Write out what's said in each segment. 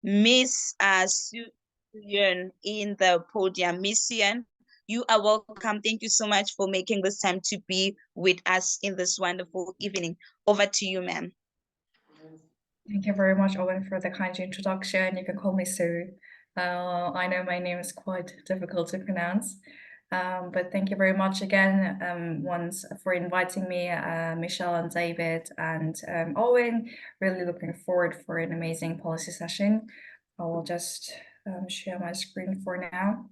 Miss Hyun in the podium. Miss Hyun, you are welcome. Thank you so much for making this time to be with us in this wonderful evening. Over to you, ma'am. Thank you very much, Owen, for the kind introduction. You can call me Sue. I know my name is quite difficult to pronounce, but thank you very much again once for inviting me, Michelle and David and Owen. Really looking forward for an amazing policy session. I will just share my screen for now.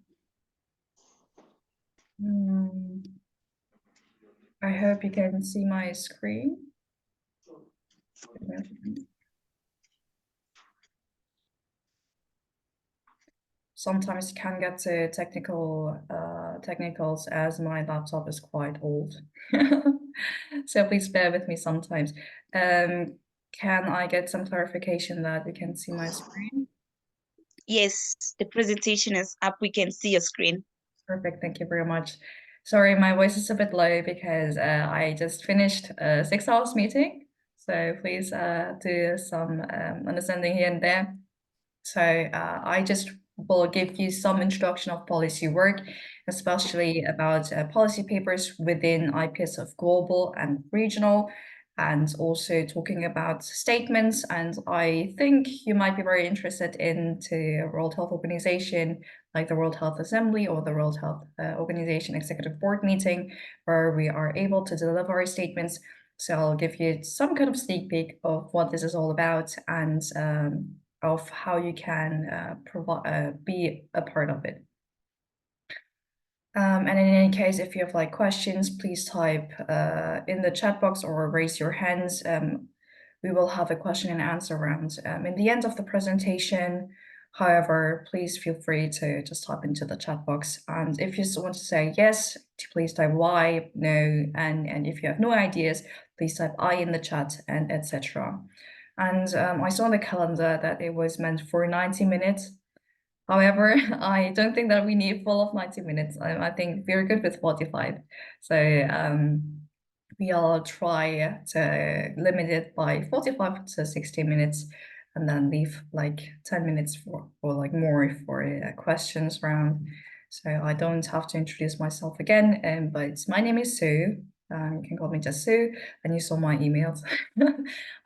I hope you can see my screen. Sometimes can get to technicals as my laptop is quite old. So please bear with me sometimes. Can I get some clarification that you can see my screen? Yes, the presentation is up. We can see your screen. Perfect, thank you very much. Sorry, my voice is a bit low because I just finished a 6 hours meeting. So please do some understanding here and there. So I just will give you some introduction of policy work, especially about policy papers within IPSF global and regional, and also talking about statements. And I think you might be very interested into World Health Organization, like the World Health Assembly or the World Health Organization Executive Board meeting, where we are able to deliver our statements. So I'll give you some kind of sneak peek of what this is all about and of how you can be a part of it. And in any case, if you have like questions, please type in the chat box or raise your hands. We will have a question and answer round in the end of the presentation. However, please feel free to just type into the chat box. And if you want to say yes, please type Y, no, and if you have no ideas, please type I in the chat and etc. And I saw on the calendar that it was meant for 90 minutes. However, I don't think that we need full of 90 minutes. I think we're good with 45. So we'll try to limit it by 45 to 60 minutes and then leave like 10 minutes for like more for questions round. So I don't have to introduce myself again, but my name is Sue. You can call me just Sue, and you saw my emails.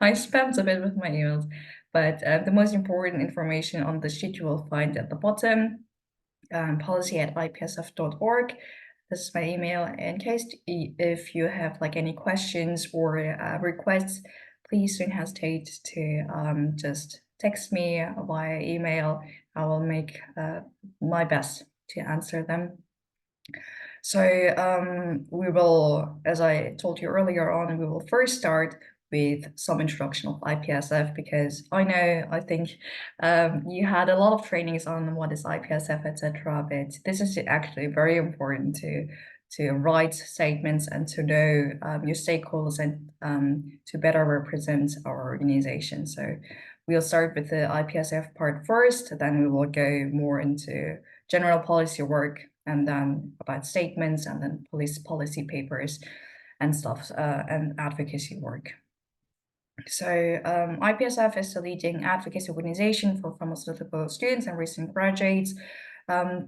I spammed a bit with my emails. But the most important information on the sheet you will find at the bottom, policy@ipsf.org. This is my email. In case if you have like any questions or requests, please don't hesitate to just text me via email. I will make my best to answer them. So we will, as I told you earlier on, we will first start with some introduction of IPSF, because I think you had a lot of trainings on what is IPSF, etc. But this is actually very important to write statements and to know your stakeholders and to better represent our organization. So we'll start with the IPSF part first, then we will go more into general policy work, and then about statements, and then policy papers and stuff, and advocacy work. So IPSF is the leading advocacy organization for pharmaceutical students and recent graduates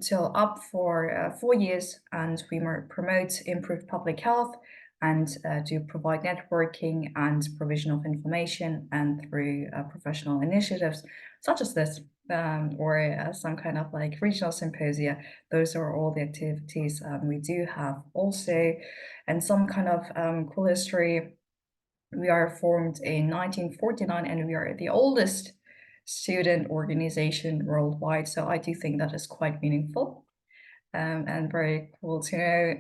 till up for 4 years, and we promote improved public health and do provide networking and provision of information, and through professional initiatives such as this or some kind of like regional symposia. Those are all the activities we do have also. And some kind of cool history: we are formed in 1949 and we are the oldest student organization worldwide. So I do think that is quite meaningful and very cool to know.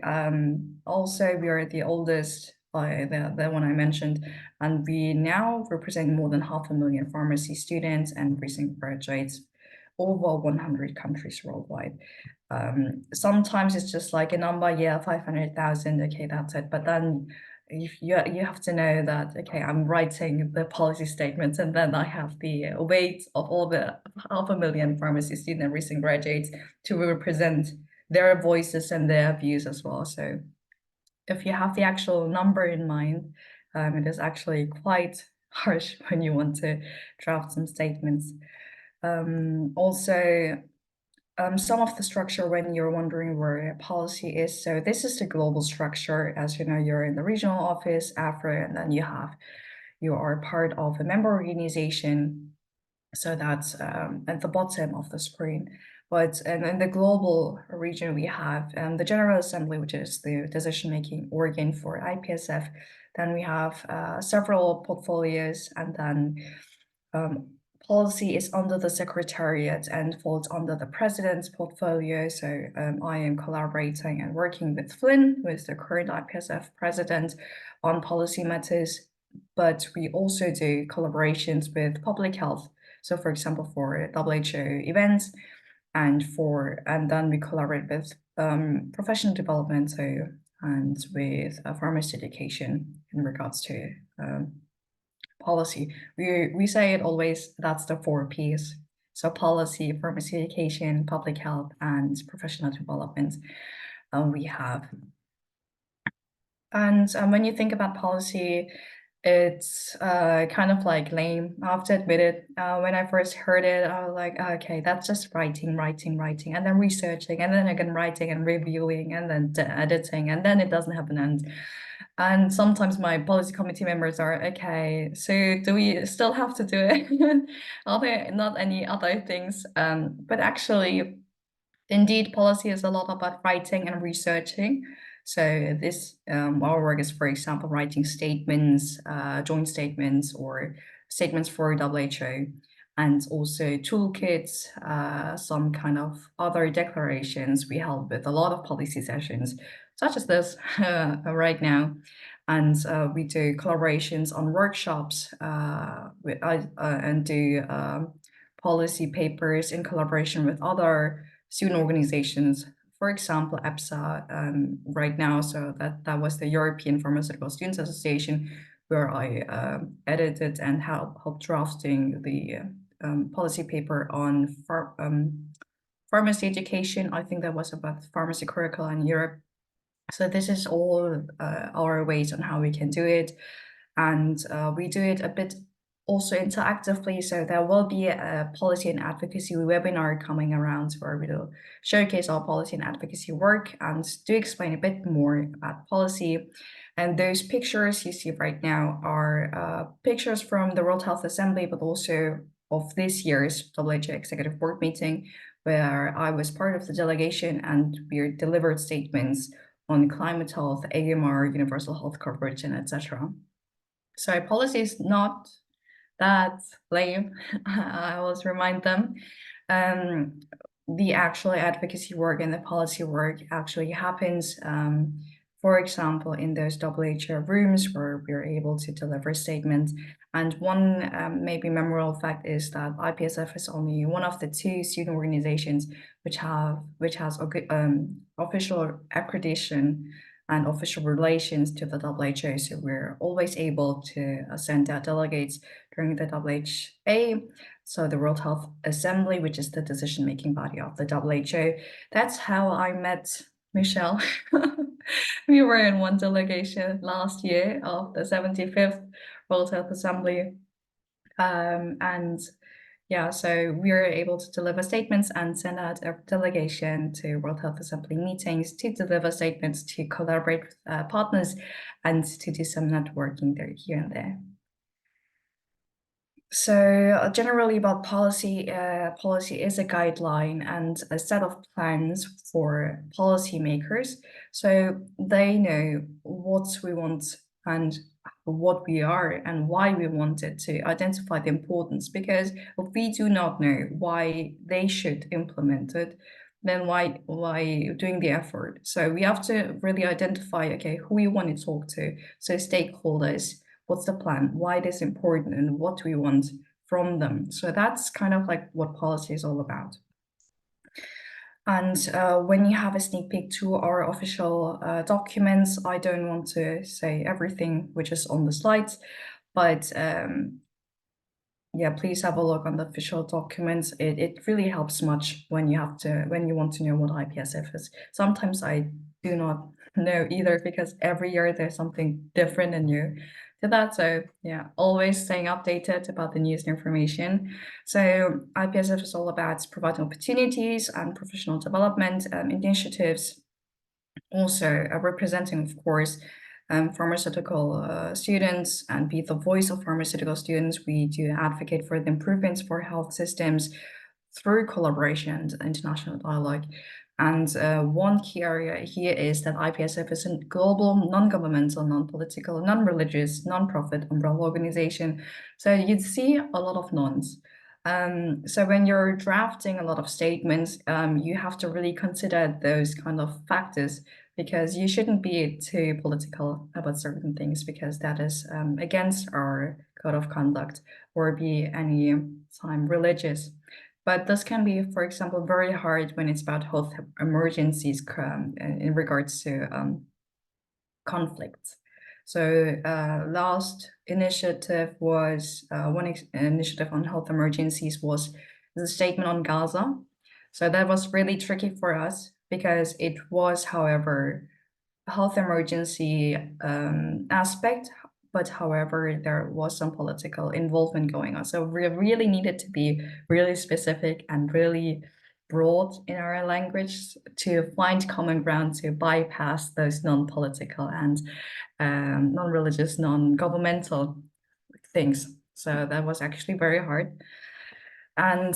Also, we are the oldest, by the one I mentioned, and we now represent more than 500,000 pharmacy students and recent graduates over 100 countries worldwide. Sometimes it's just like a number, yeah, 500,000, okay, that's it. But then you have to know that, okay, I'm writing the policy statements, and then I have the weight of all the 500,000 pharmacy students and recent graduates to represent their voices and their views as well. So if you have the actual number in mind, it is actually quite harsh when you want to draft some statements. Also, some of the structure when you're wondering where policy is. So this is the global structure. As you know, you're in the regional office, AfRO, and then you are part of a member organization. So that's at the bottom of the screen. But in the global region, we have the General Assembly, which is the decision-making organ for IPSF. Then we have several portfolios, and then policy is under the Secretariat and falls under the President's portfolio. So I am collaborating and working with Flynn, who is the current IPSF President, on policy matters. But we also do collaborations with public health. So for example, for WHO events, and then we collaborate with professional development, and with pharmacy education in regards to policy. We say it always, that's the 4 Ps. So policy, pharmacy education, public health, and professional development we have. And when you think about policy, it's kind of like lame. I have to admit it. When I first heard it, I was like, okay, that's just writing, and then researching, and then again writing and reviewing, and then editing, and then it doesn't have an end. And sometimes my policy committee members are, okay, so do we still have to do it? Are there not any other things? But actually, indeed, policy is a lot about writing and researching. So this, our work is, for example, writing statements, joint statements, or statements for WHO, and also toolkits, some kind of other declarations. We help with a lot of policy sessions, such as this right now. And we do collaborations on workshops, and do policy papers in collaboration with other student organizations, for example, EPSA right now. So that was the European Pharmaceutical Students Association, where I edited and helped drafting the policy paper on pharmacy education. I think that was about pharmacy curricula in Europe. So this is all our ways on how we can do it. And we do it a bit also interactively. So there will be a policy and advocacy webinar coming around where we will showcase our policy and advocacy work and do explain a bit more about policy. And those pictures you see right now are pictures from the World Health Assembly, but also of this year's WHO Executive Board meeting, where I was part of the delegation and we delivered statements on climate health, AMR, universal health coverage, and etc. So policy is not that lame. I always remind them. The actual advocacy work and the policy work actually happens, for example, in those WHO rooms where we're able to deliver statements. And one maybe memorable fact is that IPSF is only one of the 2 student organizations which has official accreditation and official relations to the WHO. So we're always able to send out delegates during the WHA, so the World Health Assembly, which is the decision-making body of the WHO. That's how I met Michelle. We were in one delegation last year of the 75th World Health Assembly. And yeah, so we were able to deliver statements and send out a delegation to World Health Assembly meetings to deliver statements, to collaborate with partners, and to do some networking there, here and there. So generally about policy, policy is a guideline and a set of plans for policymakers. So they know what we want and what we are and why we want it, to identify the importance. Because if we do not know why they should implement it, then why doing the effort? So we have to really identify, okay, who we want to talk to. So stakeholders, what's the plan, why it is important, and what we want from them. So that's kind of like what policy is all about. And when you have a sneak peek to our official documents, I don't want to say everything which is on the slides, but yeah, please have a look on the official documents. It really helps much when you want to know what IPSF is. Sometimes I do not know either, because every year there's something different and new to that. So yeah, always staying updated about the news and information. So IPSF is all about providing opportunities and professional development initiatives, also representing, of course, pharmaceutical students and be the voice of pharmaceutical students. We do advocate for the improvements for health systems through collaboration and international dialogue. And one key area here is that IPSF is a global, non-governmental, non-political, non-religious, non-profit umbrella organization. So you'd see a lot of nons. So when you're drafting a lot of statements, you have to really consider those kind of factors, because you shouldn't be too political about certain things, because that is against our code of conduct, or be any time religious. But this can be, for example, very hard when it's about health emergencies in regards to conflicts. So last initiative was one initiative on health emergencies was the statement on Gaza. So that was really tricky for us, because it was, however, a health emergency aspect, but however, there was some political involvement going on. So we really needed to be really specific and really broad in our language to find common ground, to bypass those non-political and non-religious, non-governmental things. So that was actually very hard. And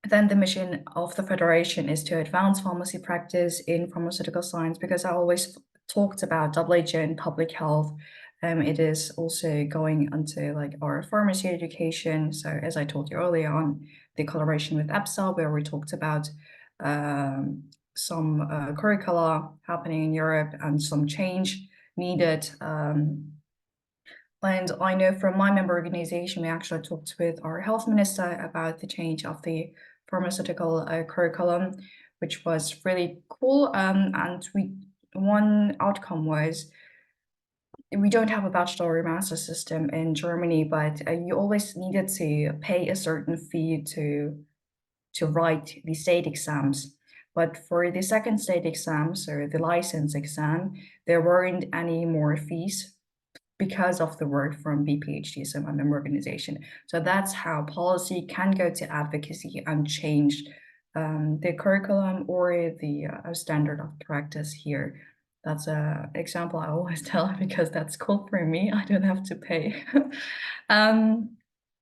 then the mission of the Federation is to advance pharmacy practice in pharmaceutical science, because I always talked about WHO and public health. It is also going into like our pharmacy education. So as I told you earlier on, the collaboration with EPSA, where we talked about some curricula happening in Europe and some change needed. And I know from my member organization, we actually talked with our health minister about the change of the pharmaceutical curriculum, which was really cool. And one outcome was, we don't have a bachelor or master system in Germany, but you always needed to pay a certain fee to write the state exams. But for the second state exams, or the license exam, there weren't any more fees because of the work from BPHD, so my member organization. So that's how policy can go to advocacy and change the curriculum or the standard of practice here. That's an example I always tell, because that's cool for me. I don't have to pay.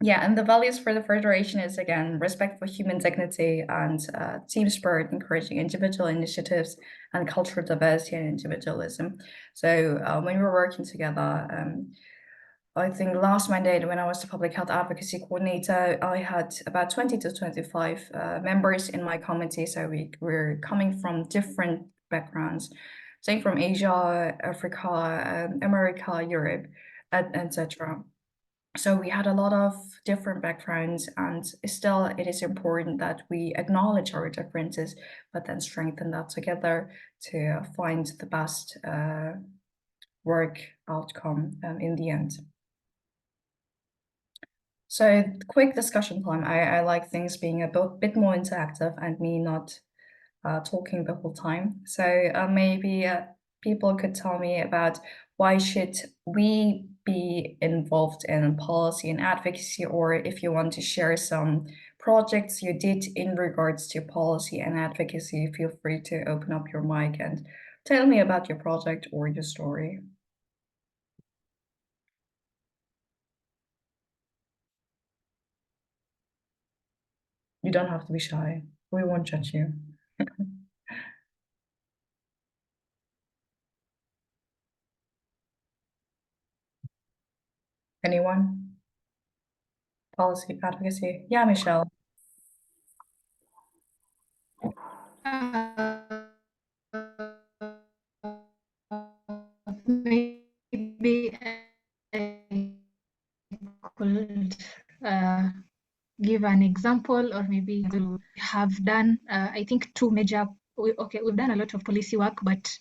Yeah, and the values for the Federation is, again, respect for human dignity and team spirit, encouraging individual initiatives and cultural diversity and individualism. So when we were working together, I think last mandate, when I was the public health advocacy coordinator, I had about 20 to 25 members in my committee. So we were coming from different backgrounds, say from Asia, Africa, America, Europe, etc. So we had a lot of different backgrounds, and still it is important that we acknowledge our differences, but then strengthen that together to find the best work outcome in the end. So quick discussion time. I like things being a bit more interactive and me not talking the whole time. So maybe people could tell me about, why should we be involved in policy and advocacy, or if you want to share some projects you did in regards to policy and advocacy, feel free to open up your mic and tell me about your project or your story. You don't have to be shy. We won't judge you. Anyone? Policy, advocacy? Yeah, Michelle. Maybe I could give an example, or maybe to have done, I think, two major, we've done a lot of policy work, but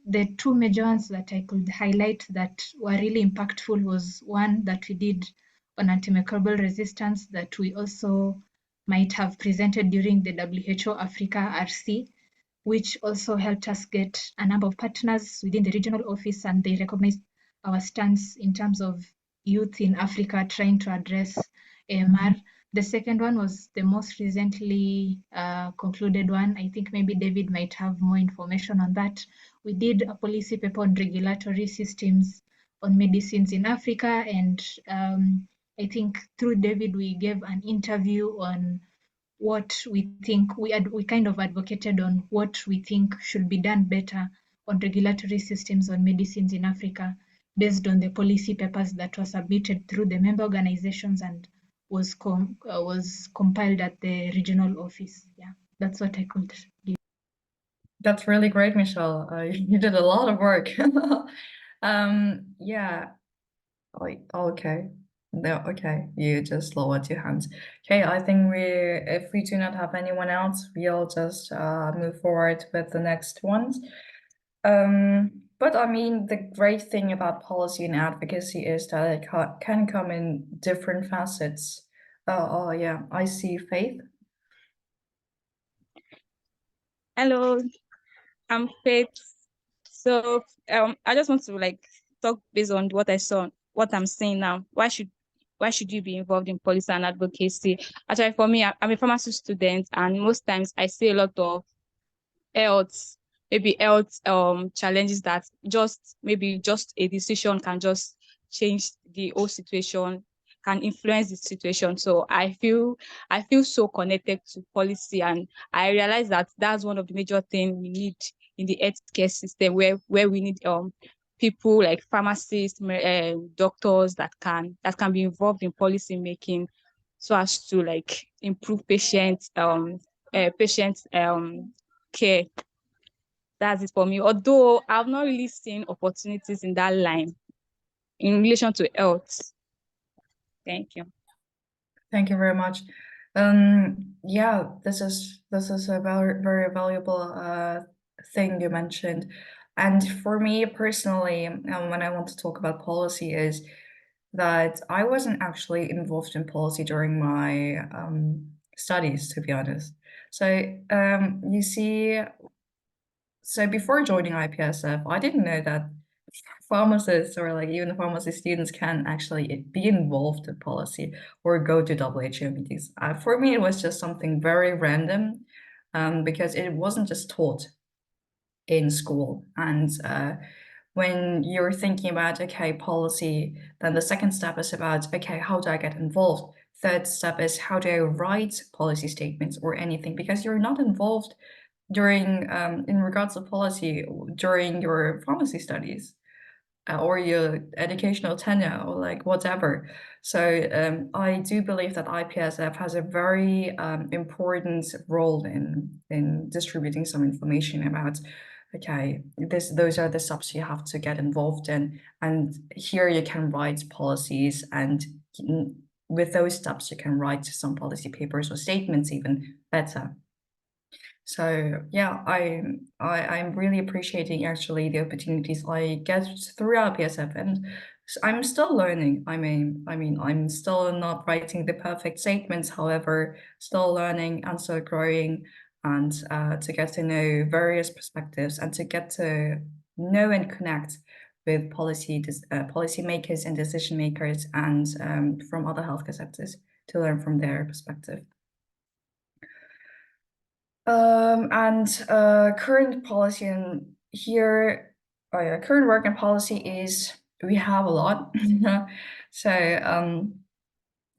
the two major ones that I could highlight that were really impactful was one that we did on antimicrobial resistance, that we also might have presented during the WHO Africa RC, which also helped us get a number of partners within the regional office, and they recognized our stance in terms of youth in Africa trying to address AMR. The second one was the most recently concluded one. I think maybe David might have more information on that. We did a policy paper on regulatory systems on medicines in Africa, and I think through David we gave an interview on what we think. We kind of advocated on what we think should be done better on regulatory systems on medicines in Africa, based on the policy papers that were submitted through the member organizations and was compiled at the regional office. Yeah, that's what I could give. That's really great, Michelle. You did a lot of work. Yeah. Okay. No, okay. You just lowered your hands. Okay, I think if we do not have anyone else, we'll just move forward with the next ones. But I mean, the great thing about policy and advocacy is that it can come in different facets. Oh yeah, I see Faith. Hello, I'm Faith. So I just want to like talk based on what I saw, what I'm saying now. Why should you be involved in policy and advocacy? Actually, for me, I'm a pharmacy student, and most times I see a lot of health, maybe health challenges that just a decision can just change the whole situation, can influence the situation. So I feel so connected to policy, and I realize that that's one of the major things we need in the healthcare system, where we need people like pharmacists, doctors that can be involved in policy making, so as to like improve patient care. That's it for me. Although I've not really seen opportunities in that line in relation to health. Thank you. Thank you very much. Yeah, this is a very, very valuable thing you mentioned. And for me personally, when I want to talk about policy, is that I wasn't actually involved in policy during my studies, to be honest. So you see, so before joining IPSF, I didn't know that pharmacists or like even pharmacy students can actually be involved in policy or go to WHO meetings. For me, it was just something very random because it wasn't just taught in school. And when you're thinking about, okay, policy, then the second step is about, okay, how do I get involved? Third step is, how do I write policy statements or anything? Because you're not involved during, in regards to policy, during your pharmacy studies or your educational tenure or like whatever. So I do believe that IPSF has a very important role in distributing some information about, okay, those are the steps you have to get involved in, and here you can write policies, and with those steps you can write some policy papers or statements even better. So yeah, I'm really appreciating actually the opportunities I get through IPSF, and I'm still learning. I mean, I'm still not writing the perfect statements, however, still learning and still growing, and to get to know various perspectives and to get to know and connect with policymakers and decision makers, and from other healthcare sectors to learn from their perspective. And current policy in here, current work and policy is, we have a lot. So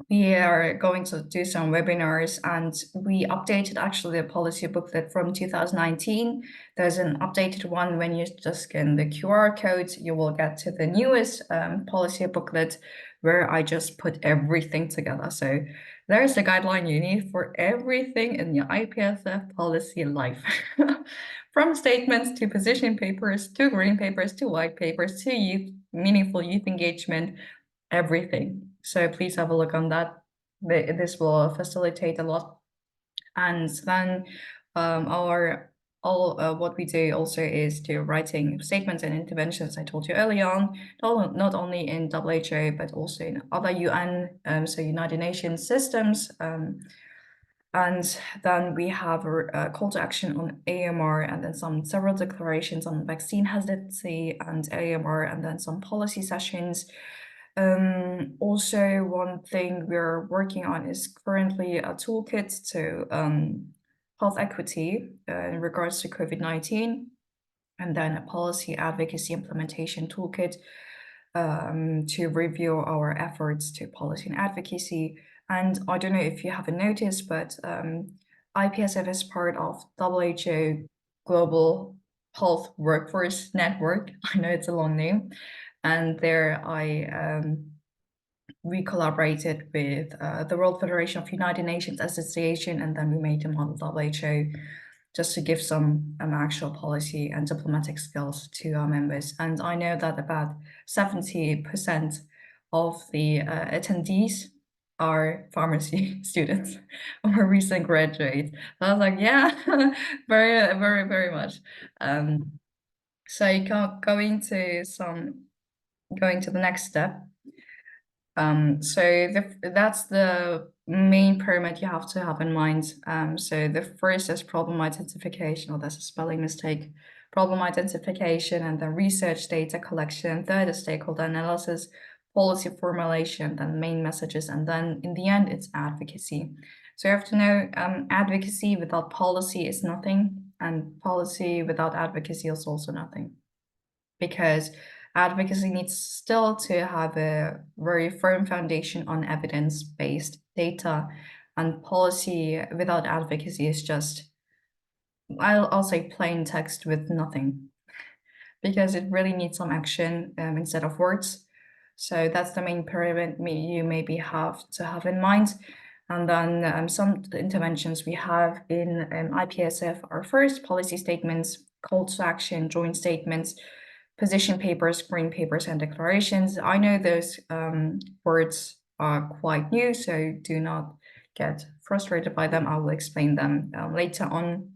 we are going to do some webinars, and we updated actually the policy booklet from 2019. There's an updated one. When you just scan the QR code, you will get to the newest policy booklet, where I just put everything together. So there's the guideline you need for everything in your IPSF policy life. From statements to position papers, to green papers, to white papers, to meaningful youth engagement, everything. So please have a look on that. This will facilitate a lot. And then what we do also is to writing statements and interventions I told you early on, not only in WHO, but also in other UN, so United Nations systems. And then we have a call to action on AMR, and then several declarations on vaccine hesitancy and AMR, and then some policy sessions. Also, one thing we're working on is currently a toolkit to health equity in regards to COVID-19, and then a policy advocacy implementation toolkit to review our efforts to policy and advocacy. And I don't know if you haven't noticed, but IPSF is part of WHO Global Health Workforce Network. I know it's a long name. And there we collaborated with the World Federation of United Nations Association, and then we made a model WHO just to give some actual policy and diplomatic skills to our members. And I know that about 70% of the attendees are pharmacy students or recent graduates. So I was like, yeah, very, very, very much. So going to the next step. So that's the main pyramid you have to have in mind. So the first is problem identification, or that's a spelling mistake. Problem identification, and then research, data collection. Third is stakeholder analysis, policy formulation, then main messages, and then in the end, it's advocacy. So you have to know advocacy without policy is nothing, and policy without advocacy is also nothing. Because advocacy needs still to have a very firm foundation on evidence-based data, and policy without advocacy is just, I'll say plain text with nothing, because it really needs some action instead of words. So that's the main pyramid you maybe have to have in mind. And then some interventions we have in IPSF are first policy statements, call to action, joint statements, position papers, green papers, and declarations. I know those words are quite new, so do not get frustrated by them. I will explain them later on.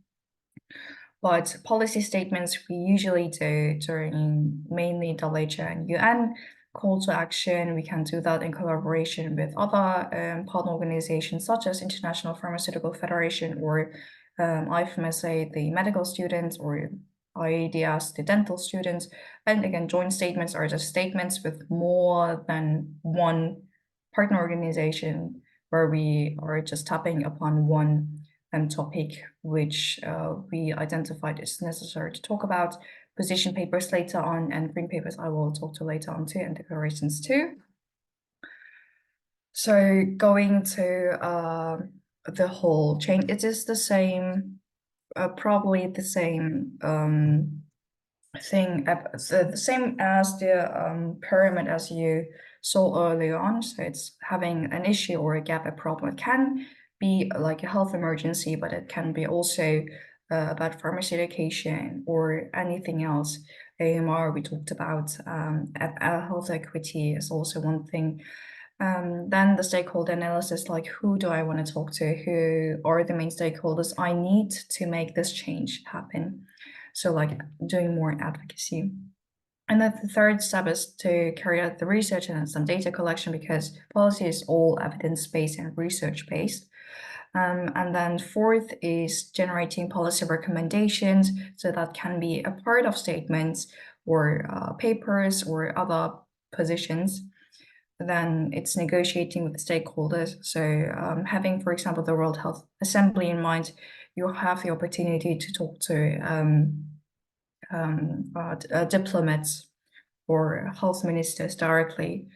But policy statements we usually do during mainly WHO and UN. Call to action, we can do that in collaboration with other partner organizations such as International Pharmaceutical Federation, or IFMSA, the medical students, or IADS, the dental students. And again, joint statements are just statements with more than one partner organization, where we are just tapping upon one topic which we identified is necessary to talk about. Position papers later on, and green papers I will talk to later on too, and declarations too. So going to the whole chain, it is the same, probably the same thing, the same as the pyramid as you saw earlier on. So it's having an issue or a gap, a problem. It can be like a health emergency, but it can be also about pharmacy education or anything else. AMR we talked about, health equity is also one thing. Then the stakeholder analysis, like who do I want to talk to? Who are the main stakeholders I need to make this change happen? So like doing more advocacy. And then the third step is to carry out the research and some data collection, because policy is all evidence-based and research-based. And then fourth is generating policy recommendations. So that can be a part of statements or papers or other positions. Then it's negotiating with the stakeholders. So having, for example, the World Health Assembly in mind, you have the opportunity to talk to diplomats or health ministers directly.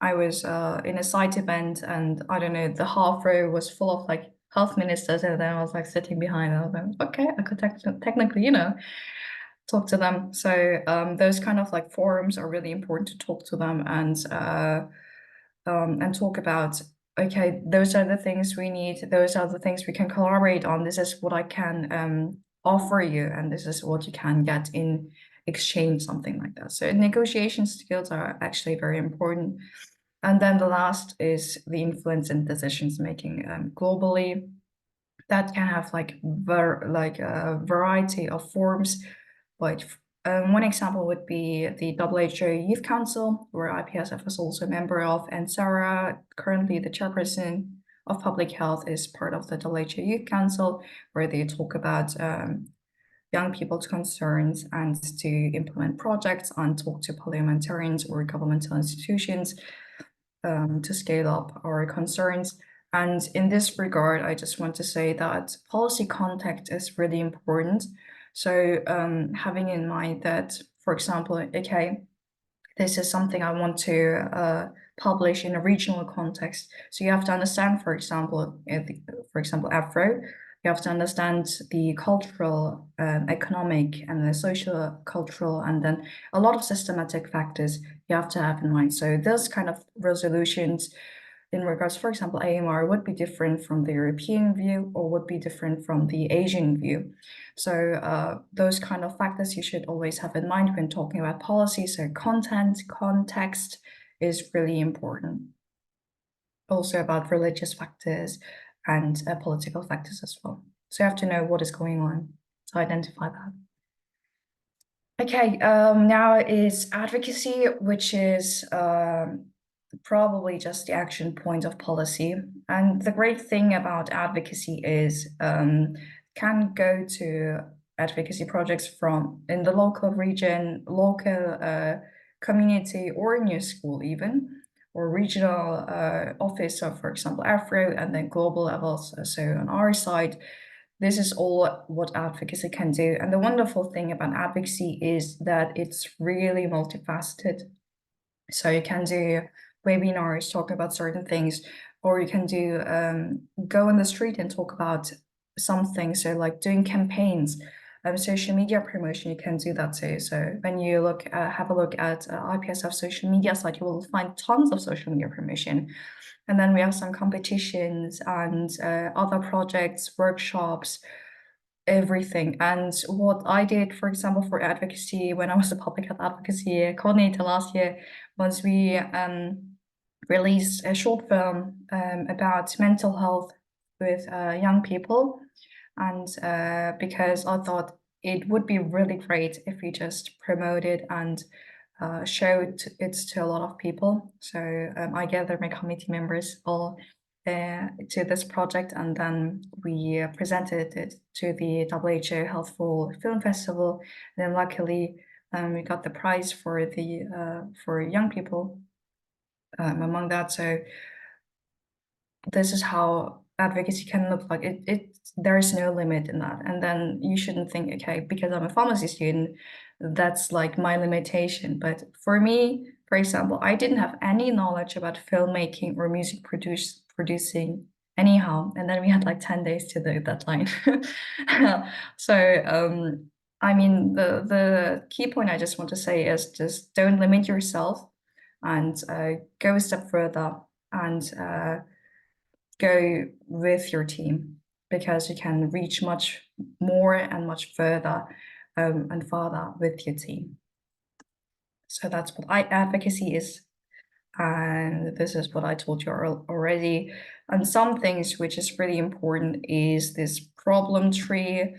I was in a site event, and I don't know, the half row was full of like health ministers, and then I was like sitting behind, and I was like, okay, I could technically, talk to them. So those kind of like forums are really important to talk to them and talk about, okay, those are the things we need, those are the things we can collaborate on, this is what I can offer you, and this is what you can get in exchange, something like that. So negotiation skills are actually very important. And then the last is the influence in decisions making globally. That can have like a variety of forms, but one example would be the WHO Youth Council, where IPSF is also a member of, and Sarah, currently the chairperson of Public Health is part of the WHO Youth Council, where they talk about young people's concerns and to implement projects and talk to parliamentarians or governmental institutions to scale up our concerns. And in this regard, I just want to say that policy context is really important. So having in mind that, for example, okay, this is something I want to publish in a regional context. So you have to understand, for example, AfRO, you have to understand the cultural, economic, and the social, cultural, and then a lot of systematic factors you have to have in mind. So those kind of resolutions in regards, for example, AMR would be different from the European view or would be different from the Asian view. So those kind of factors you should always have in mind when talking about policy. So content, context is really important. Also about religious factors and political factors as well. So you have to know what is going on to identify that. Okay, now is advocacy, which is probably just the action point of policy. And the great thing about advocacy is can go to advocacy projects from in the local region, local community, or in your school even, or regional office. So for example, AfRO, and then global levels. So on our side, this is all what advocacy can do. And the wonderful thing about advocacy is that it's really multifaceted. So you can do webinars, talk about certain things, or you can do go on the street and talk about something. So like doing campaigns, social media promotion, you can do that too. So when you look, have a look at IPSF social media site, you will find tons of social media promotion. And then we have some competitions and other projects, workshops, everything. And what I did, for example, for advocacy, when I was a public health advocacy coordinator last year, was we released a short film about mental health with young people. And because I thought it would be really great if we just promoted and showed it to a lot of people. So I gathered my committee members all to this project, and then we presented it to the WHO Healthful Film Festival. And then luckily, we got the prize for the for young people among that. So this is how advocacy can look like. There is no limit in that. And then you shouldn't think, okay, because I'm a pharmacy student, that's like my limitation. But for me, for example, I didn't have any knowledge about filmmaking or music producing anyhow. And then we had like 10 days to the deadline. So I mean, the key point I just want to say is just don't limit yourself and go a step further and go with your team, because you can reach much more and much further and farther with your team. So that's what advocacy is. And this is what I told you already. And some things which is really important is this problem tree.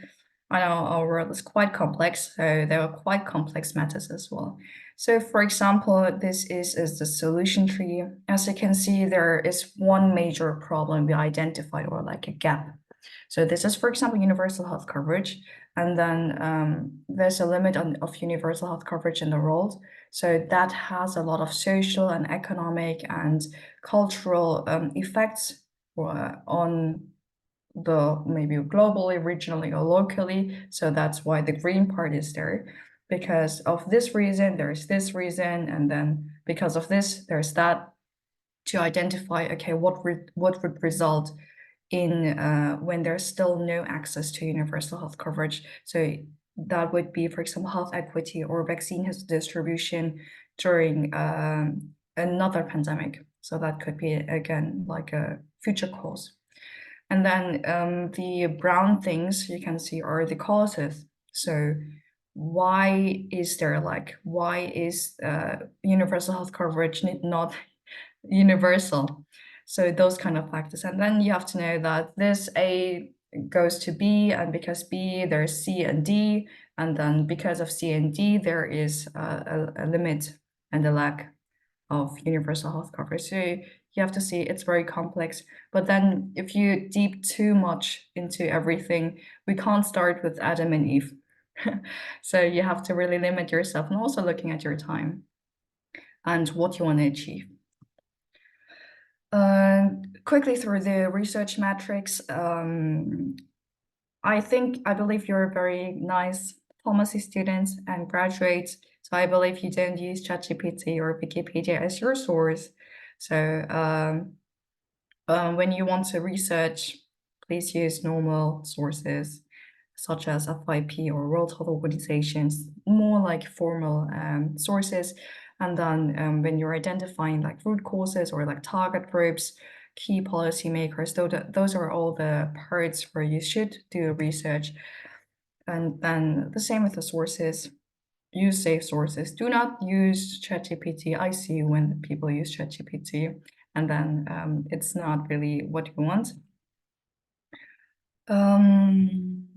I know our world is quite complex, so there are quite complex matters as well. So for example, this is the solution tree. As you can see, there is one major problem we identified, or like a gap. So this is, for example, universal health coverage. And then there's a limit of universal health coverage in the world. So that has a lot of social and economic and cultural effects on the maybe globally, regionally, or locally. So that's why the green part is there. Because of this reason, there's this reason, and then because of this, there's that, to identify, okay, what would result in when there's still no access to universal health coverage. So that would be, for example, health equity or vaccine distribution during another pandemic. So that could be, again, like a future cause. And then the brown things you can see are the causes. So why is universal health coverage not universal? So those kind of factors. And then you have to know that this A goes to B, and because B, there's C and D. And then because of C and D, there is a limit and a lack of universal health coverage. So you have to see it's very complex. But then if you deep too much into everything, we can't start with Adam and Eve. So you have to really limit yourself, and also looking at your time and what you want to achieve. Quickly through the research metrics, I believe you're a very nice pharmacy student and graduate. So I believe you don't use ChatGPT or Wikipedia as your source. So when you want to research, please use normal sources such as FIP or World Health Organizations, more like formal sources. And then when you're identifying like root causes or like target groups, key policymakers, those are all the parts where you should do research. And then the same with the sources. Use safe sources. Do not use ChatGPT. I see when people use ChatGPT, and then it's not really what you want.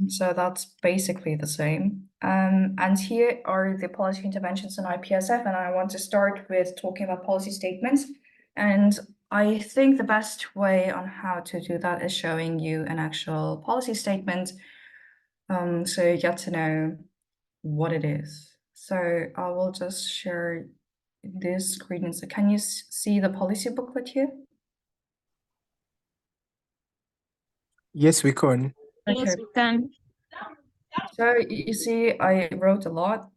So that's basically the same. And here are the policy interventions in IPSF, and I want to start with talking about policy statements. And I think the best way on how to do that is showing you an actual policy statement, so you get to know what it is. So I will just share this screen. So can you see the policy booklet here? Yes, we can. Okay. Yes, we can. So you see, I wrote a lot.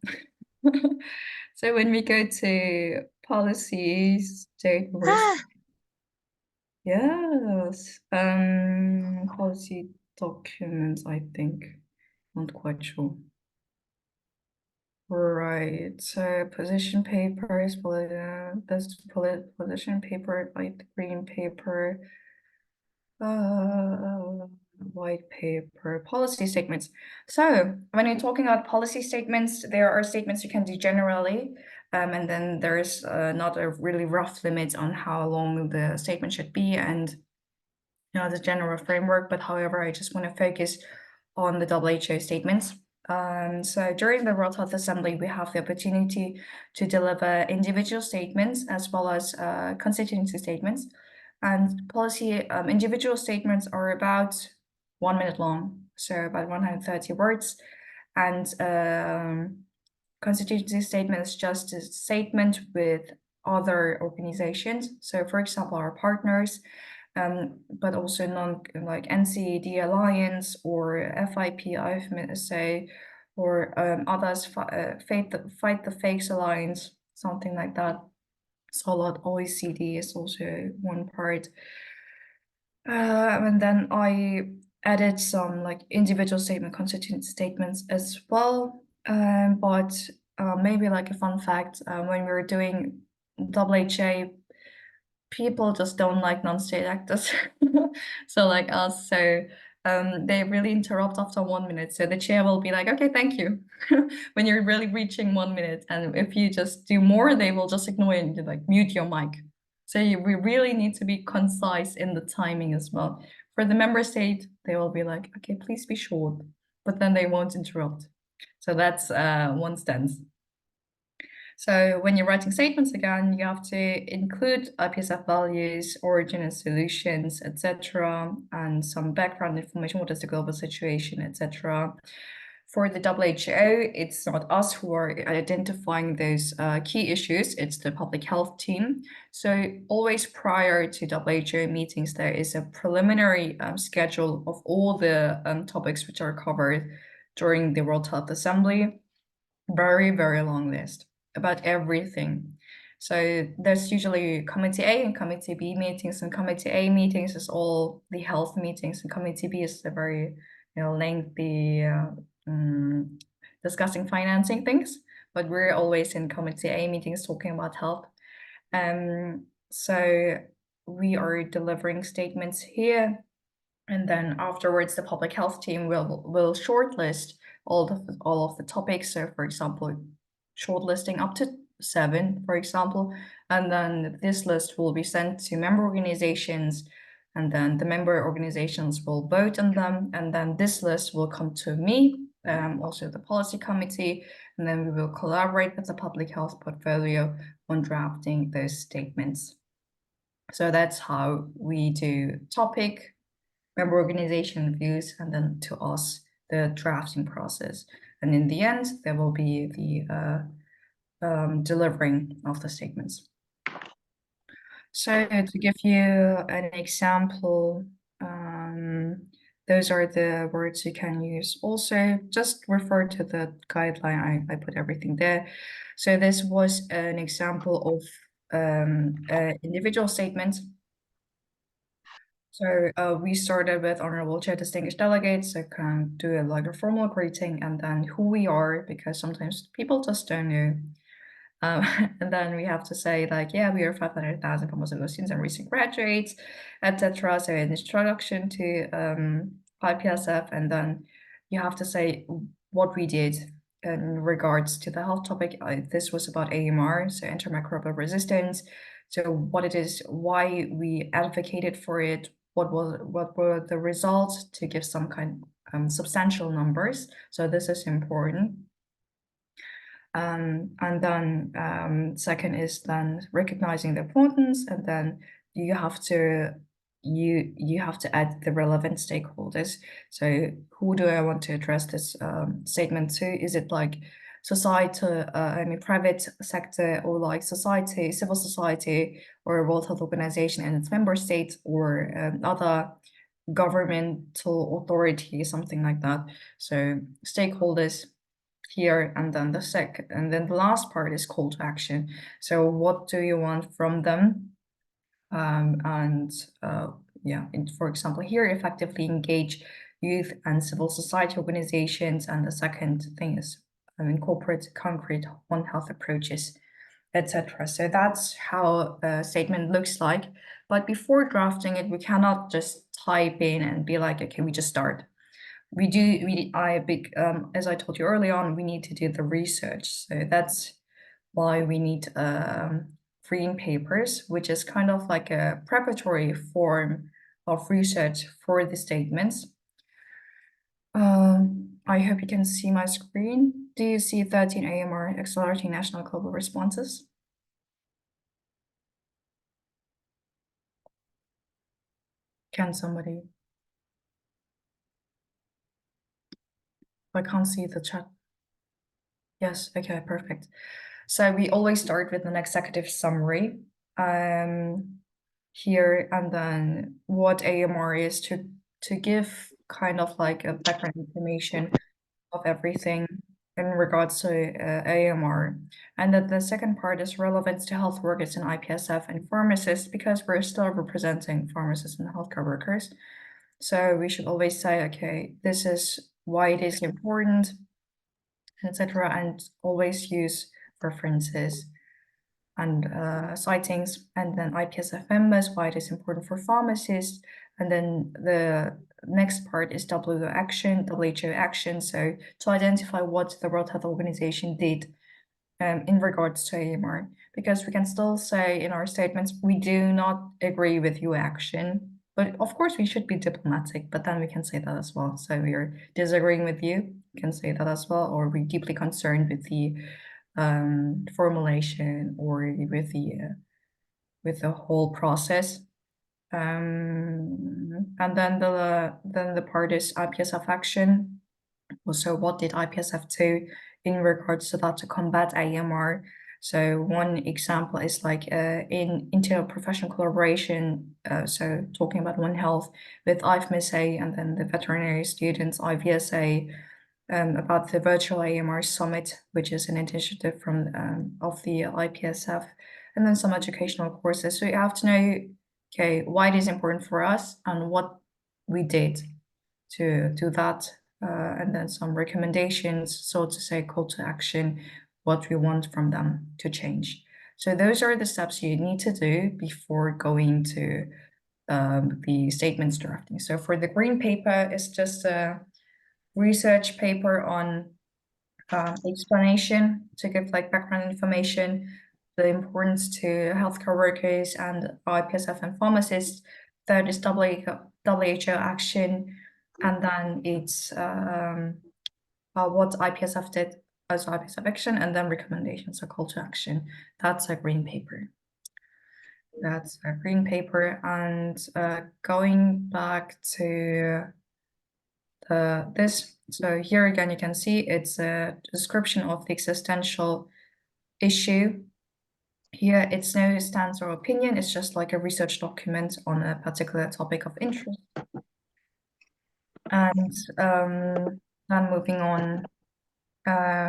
So when we go to policy statements, yes, policy documents, I think, not quite sure. Right, so position papers, this position paper, light green paper, white paper, policy statements. So when you're talking about policy statements, there are statements you can do generally, and then there's not a really rough limit on how long the statement should be, and the general framework. But however, I just want to focus on the WHO statements. So during the World Health Assembly, we have the opportunity to deliver individual statements as well as constituency statements. And policy individual statements are about 1 minute long, so about 130 words. And constituency statement is just a statement with other organizations. So for example, our partners, but also like NCED Alliance or FIP, IPSF, or others, Fight the Fakes Alliance, something like that. Solid OECD is also one part. And then I added some like individual statement, constituent statements as well. But maybe like a fun fact, when we were doing WHA, people just don't like non-state actors. So like us, so they really interrupt after 1 minute. So the chair will be like, okay, thank you, when you're really reaching 1 minute. And if you just do more, they will just ignore it and like mute your mic. So we really need to be concise in the timing as well. For the member state, they will be like, okay, please be short, but then they won't interrupt. So that's one stance. So when you're writing statements again, you have to include IPSF values, origin and solutions, etc., and some background information, what is the global situation, etc. For the WHO, it's not us who are identifying those key issues, it's the public health team. So always prior to WHO meetings, there is a preliminary schedule of all the topics which are covered during the World Health Assembly. Very, very long list about everything. So there's usually Committee A and Committee B meetings, and Committee A meetings is all the health meetings, and Committee B is the very lengthy discussing financing things. But we're always in Committee A meetings talking about health. So we are delivering statements here, and then afterwards the public health team will shortlist all of the topics. So for example, shortlisting up to 7, for example, and then this list will be sent to member organizations, and then the member organizations will vote on them, and then this list will come to me, also the policy committee, and then we will collaborate with the public health portfolio on drafting those statements. So that's how we do topic, member organization views, and then to us, the drafting process. And in the end, there will be the delivering of the statements. So to give you an example, those are the words you can use. Also, just refer to the guideline. I put everything there. So this was an example of individual statements. So we started with Honorable Chair, distinguished delegates. So can do like a formal greeting and then who we are, because sometimes people just don't know. And then we have to say like, yeah, we are 500,000 promotional students and recent graduates, etc. So an introduction to IPSF, and then you have to say what we did in regards to the health topic. This was about AMR, so antimicrobial resistance. So what it is, why we advocated for it, what were the results, to give some kind of substantial numbers. So this is important. And then second is then recognizing the importance, and then you have to add the relevant stakeholders. So who do I want to address this statement to? Is it like society, private sector, or like society, civil society, or World Health Organization and its member states, or other governmental authority, something like that. So stakeholders here, and then the last part is call to action. So what do you want from them? For example, here, effectively engage youth and civil society organizations, and the second thing is incorporate concrete One Health approaches, etc. So that's how a statement looks like. But before drafting it, we cannot just type in and be like, okay, we just start. As I told you early on, we need to do the research. So that's why we need green papers, which is kind of like a preparatory form of research for the statements. I hope you can see my screen. Do you see 13 AMR accelerating national global responses? Can somebody? I can't see the chat. Yes, okay, perfect. So we always start with an executive summary here, and then what AMR is, to give kind of like a background information of everything in regards to AMR. And that the second part is relevance to health workers in IPSF and pharmacists, because we're still representing pharmacists and healthcare workers. So we should always say, okay, this is why it is important, etc., and always use references and citings, and then IPSF members, why it is important for pharmacists. And then the next part is WHO action. So to identify what the World Health Organization did in regards to AMR, because we can still say in our statements, we do not agree with your action. But of course, we should be diplomatic, but then we can say that as well. So we are disagreeing with you, can say that as well, or we're deeply concerned with the formulation, or with the whole process. And then the part is IPSF action. So what did IPSF do in regards to that, to combat AMR? So one example is like in interprofessional collaboration, so talking about One Health with IPSA and then the veterinary students, IVSA, about the virtual AMR summit, which is an initiative from of the IPSF, and then some educational courses. So you have to know, okay, why it is important for us and what we did to do that, and then some recommendations, so to say, call to action, what we want from them to change. So those are the steps you need to do before going to the statements drafting. So for the green paper, it's just a research paper on explanation, to give like background information, the importance to healthcare workers and IPSF and pharmacists. Third is WHO action, and then it's what IPSF did as IPSF action, and then recommendations, a call to action. That's a green paper. That's a green paper. And going back to this, so here again, you can see it's a description of the existential issue. Here, it's no stance or opinion, it's just like a research document on a particular topic of interest. And then moving on,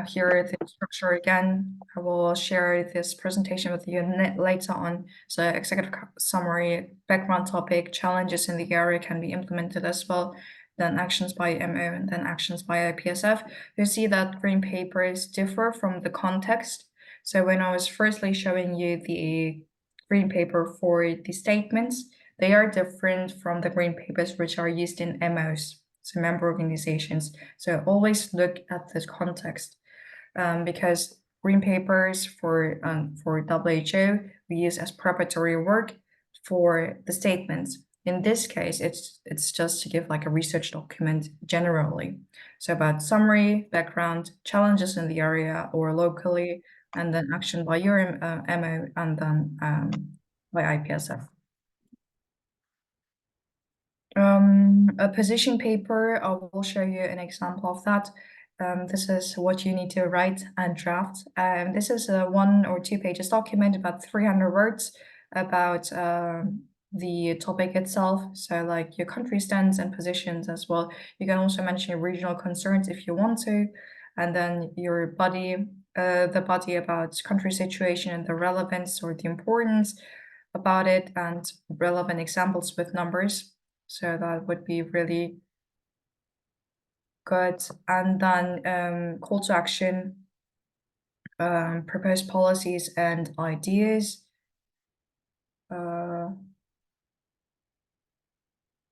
here the structure again. I will share this presentation with you later on. So executive summary, background topic, challenges in the area can be implemented as well, then actions by MO, and then actions by IPSF. You see that green papers differ from the context. So when I was firstly showing you the green paper for the statements, they are different from the green papers which are used in MOs, so member organizations. So always look at the context, because green papers for WHO we use as preparatory work for the statements. In this case, it's just to give like a research document generally. So about summary, background, challenges in the area or locally, and then action by your MO, and then by IPSF. A position paper, I will show you an example of that. This is what you need to write and draft. This is a 1 or 2 pages document, about 300 words about the topic itself. So like your country stands and positions as well. You can also mention your regional concerns if you want to. And then your body, the body about country situation and the relevance or the importance about it, and relevant examples with numbers. So that would be really good. And then call to action, proposed policies and ideas.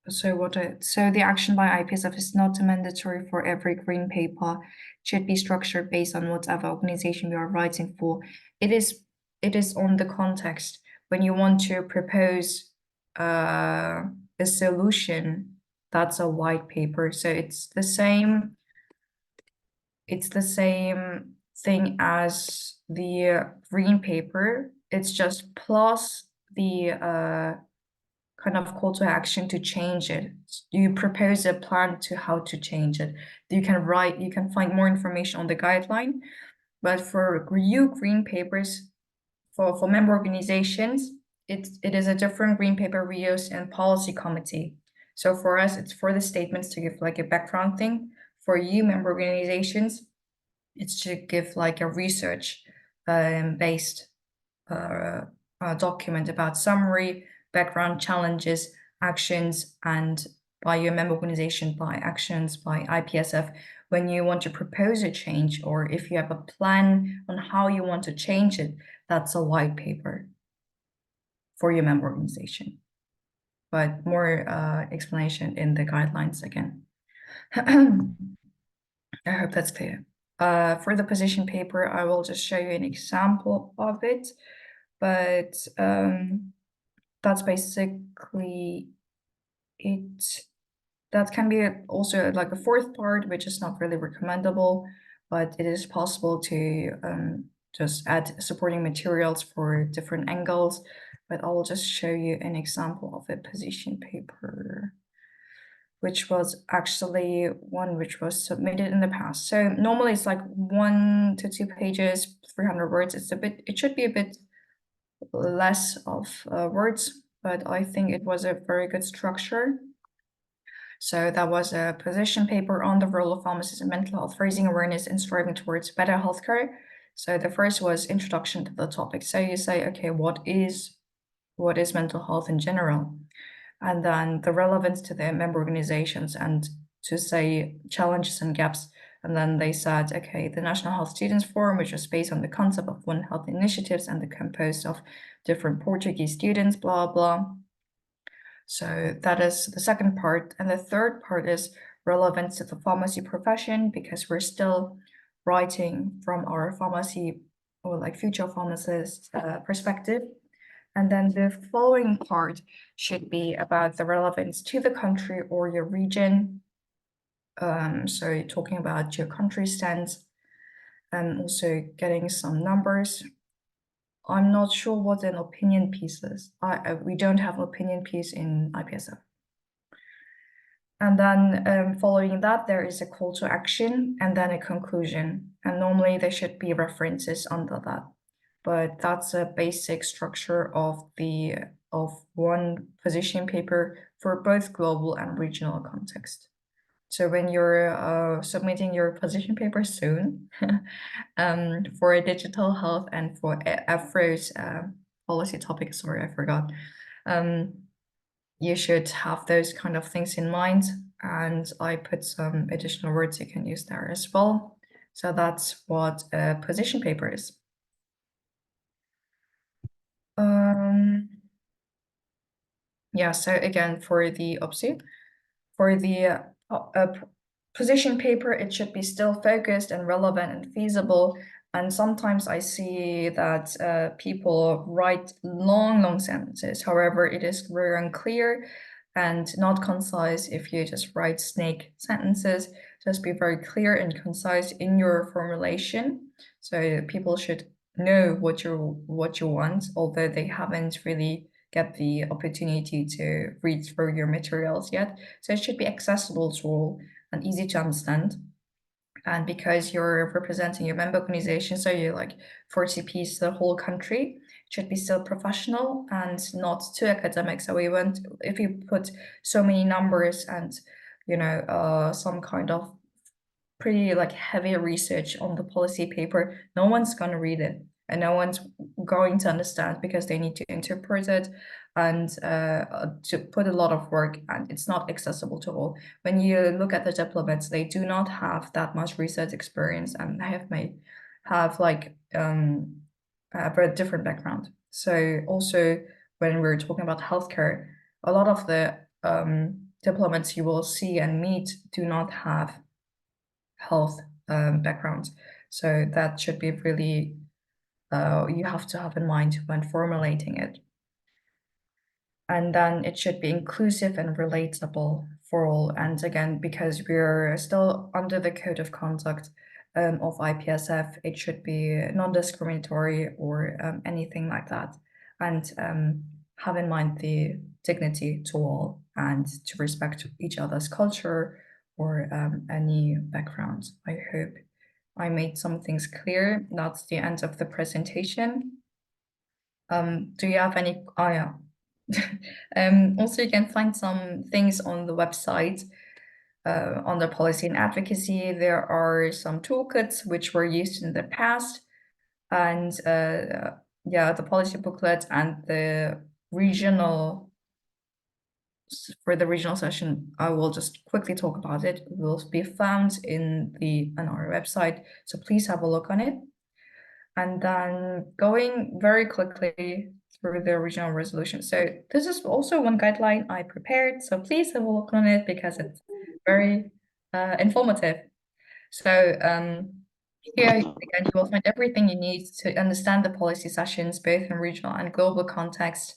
So the action by IPSF is not mandatory for every green paper. It should be structured based on whatever organization you are writing for. It is on the context. When you want to propose a solution, that's a white paper. So it's the same thing as the green paper. It's just plus the kind of call to action to change it. You propose a plan to how to change it. You can find more information on the guideline. But for green papers, for member organizations, it is a different green paper we use in policy committee. So for us, it's for the statements to give like a background thing. For you member organizations, it's to give like a research based document about summary, background, challenges, actions, and by your member organization, by actions, by IPSF. When you want to propose a change, or if you have a plan on how you want to change it, that's a white paper for your member organization. But more explanation in the guidelines again. I hope that's clear. For the position paper, I will just show you an example of it, but that's basically it. That can be also like a 4th part, which is not really recommendable, but it is possible to just add supporting materials for different angles. But I will just show you an example of a position paper, which was actually one which was submitted in the past. So normally it's like 1 to 2 pages, 300 words. It should be a bit less of words, but I think it was a very good structure. So that was a position paper on the role of pharmacists in mental health, raising awareness and striving towards better healthcare. So the first was introduction to the topic. So you say, okay, what is mental health in general? And then the relevance to their member organizations, and to say challenges and gaps. And then they said, okay, the National Health Students Forum, which was based on the concept of One Health initiatives and composed of different Portuguese students, blah, blah. So that is the second part. And the third part is relevance to the pharmacy profession, because we're still writing from our pharmacy or like future pharmacist perspective. And then the following part should be about the relevance to the country or your region. So you're talking about your country stance, and also getting some numbers I'm not sure what an opinion piece is. We don't have an opinion piece in IPSF. And then following that, there is a call to action and then a conclusion. And normally there should be references under that. But that's a basic structure of one position paper for both global and regional context. So when you're submitting your position paper soon for digital health and for AfRO's policy topic, sorry, I forgot. You should have those kind of things in mind. And I put some additional words you can use there as well. So that's what a position paper is. Yeah, so again, for the OPSI, for the position paper, it should be still focused and relevant and feasible. And sometimes I see that people write long sentences. However, it is very unclear and not concise if you just write snake sentences. Just be very clear and concise in your formulation. So people should know what you want, although they haven't really get the opportunity to read through your materials yet. So it should be accessible to all and easy to understand. And because you're representing your member organization, so you're like 40 pieces the whole country, it should be still professional and not too academic. So we want, if you put so many numbers and, you know, some kind of pretty like heavy research on the policy paper, no one's going to read it and no one's going to understand because they need to interpret it and to put a lot of work, and it's not accessible to all. When you look at the diplomats, they do not have that much research experience and they have like a very different background. So also when we're talking about healthcare, a lot of the diplomats you will see and meet do not have health background. So that should be really, you have to have in mind when formulating it. And then it should be inclusive and relatable for all. And again, because we're still under the code of conduct of IPSF, it should be non-discriminatory or anything like that. And have in mind the dignity to all and to respect each other's culture or any background. I hope I made some things clear. That's the end of the presentation. Do you have any? Oh yeah. Also, you can find some things on the website under policy and advocacy. There are some toolkits which were used in the past, and yeah, the policy booklet and the regional. For the regional session, I will just quickly talk about it. It will be found on our website, so please have a look on it. And then going very quickly through the regional resolution. So this is also one guideline I prepared, so please have a look on it because it's very informative. So here again, you will find everything you need to understand the policy sessions, both in regional and global context.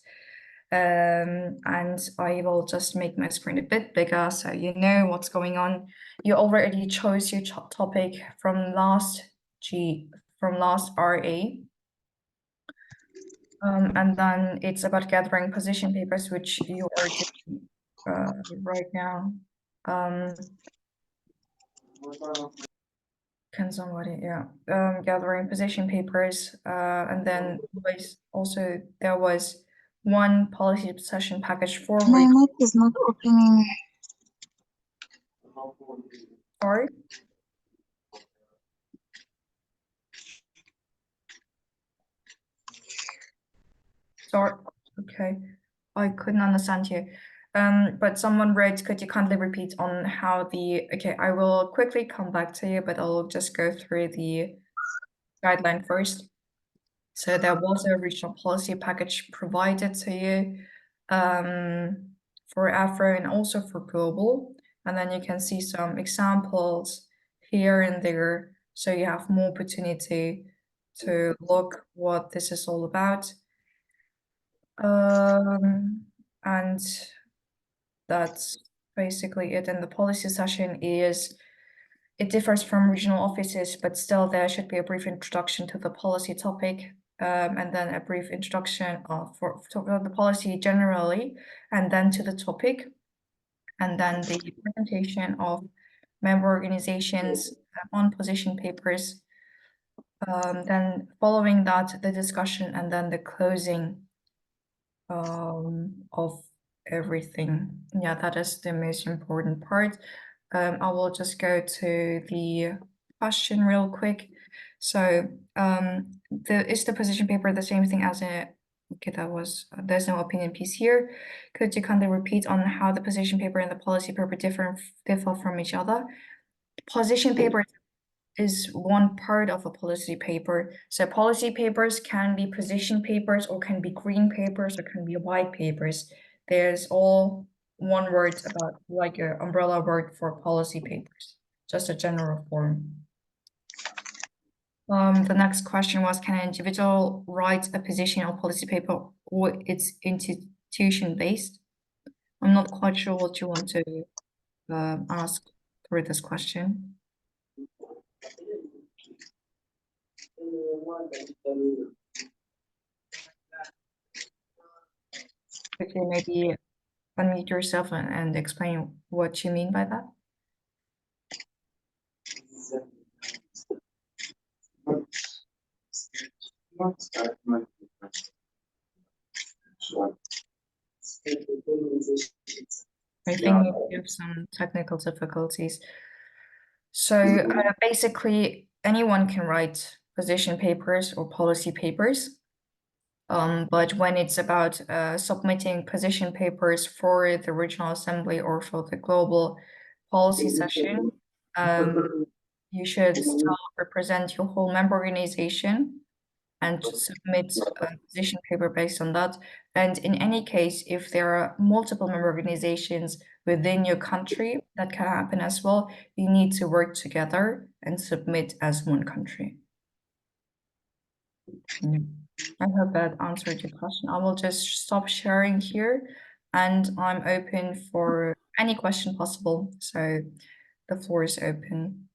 And I will just make my screen a bit bigger so you know what's going on. You already chose your topic from last RA. And then it's about gathering position papers, which you are doing right now. Can somebody, yeah, gathering position papers, and then there was one policy session package for. My mic is not opening. Sorry. Sorry. Okay, I couldn't understand you. But someone wrote, could you kindly repeat on how okay, I will quickly come back to you, but I'll just go through the guideline first. So there was a regional policy package provided to you for AfRO and also for global. And then you can see some examples here and there. So you have more opportunity to look what this is all about. And that's basically it. And the policy session it differs from regional offices, but still there should be a brief introduction to the policy topic. and then a brief introduction for the policy generally, and then to the topic, and then the presentation of member organizations on position papers. Then following that, the discussion, and then the closing of everything. Yeah, that is the most important part. I will just go to the question real quick. So is the position paper the same thing as a, okay, that was, there's no opinion piece here. Could you kindly repeat on how the position paper and the policy paper differ from each other? Position paper is one part of a policy paper. So policy papers can be position papers, or can be green papers, or can be white papers. There's all one word about, like an umbrella word for policy papers, just a general form. The next question was, can an individual write a position or policy paper, or it's institution based? I'm not quite sure what you want to ask through this question. Okay, maybe unmute yourself and explain what you mean by that. I think you have some technical difficulties. So basically, anyone can write position papers or policy papers. But when it's about submitting position papers for the regional assembly or for the global policy session, you should still represent your whole member organization and submit a position paper based on that. And in any case, if there are multiple member organizations within your country, that can happen as well, you need to work together and submit as one country. Yeah. I hope that answered your question. I will just stop sharing here, and I'm open for any question possible. So the floor is open.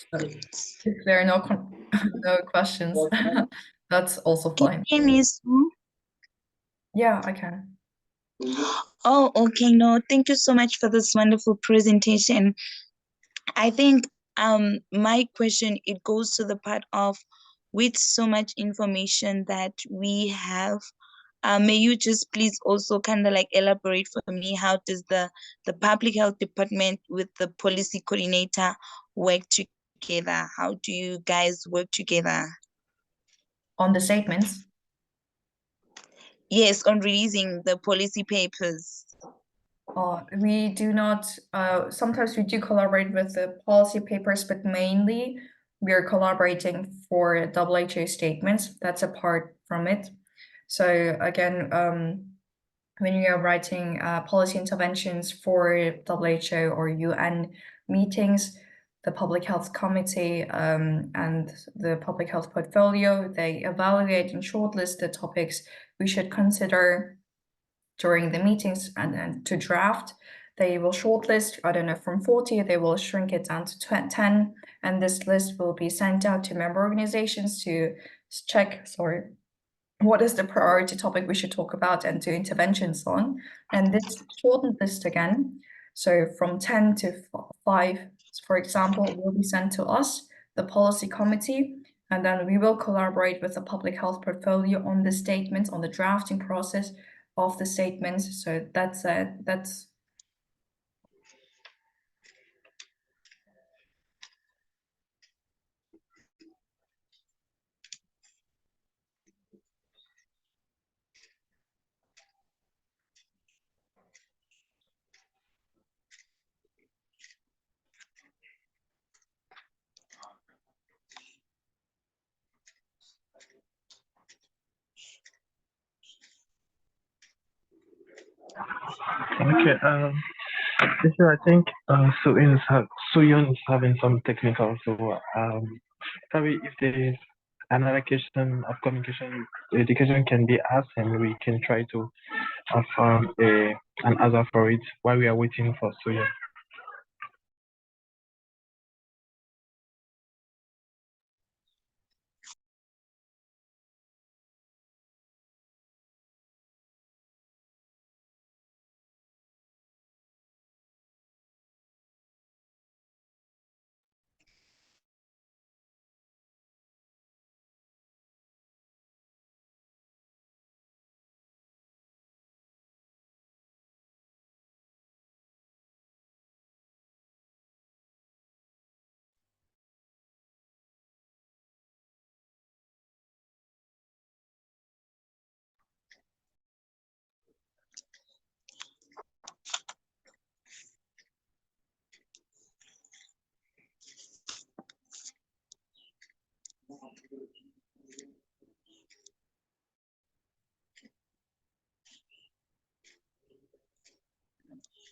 So if there are no questions, that's also fine. Yeah, I can. Oh, okay. No, thank you so much for this wonderful presentation. I think my question, it goes to the part of, with so much information that we have, may you just please also kind of like elaborate for me, how does the public health department with the policy coordinator work together? How do you guys work together? On the statements? Yes, on releasing the policy papers. We do not, sometimes we do collaborate with the policy papers, but mainly we are collaborating for WHO statements. That's apart from it. So again, when we are writing policy interventions for WHO or UN meetings, the Public Health Committee and the Public Health Portfolio, they evaluate and shortlist the topics we should consider during the meetings, and to draft. They will shortlist, I don't know, from 40, they will shrink it down to 10, and this list will be sent out to member organizations to check, what is the priority topic we should talk about and do interventions on. And this shortened list again, so from 10 to 5, for example, will be sent to us, the policy committee, and then we will collaborate with the public health portfolio on the statements, on the drafting process of the statements. So that's Okay, I think Suin has Hyun is having some technical, so probably if there is another question of communication education can be asked, and we can try to find an answer for it while we are waiting for Hyun.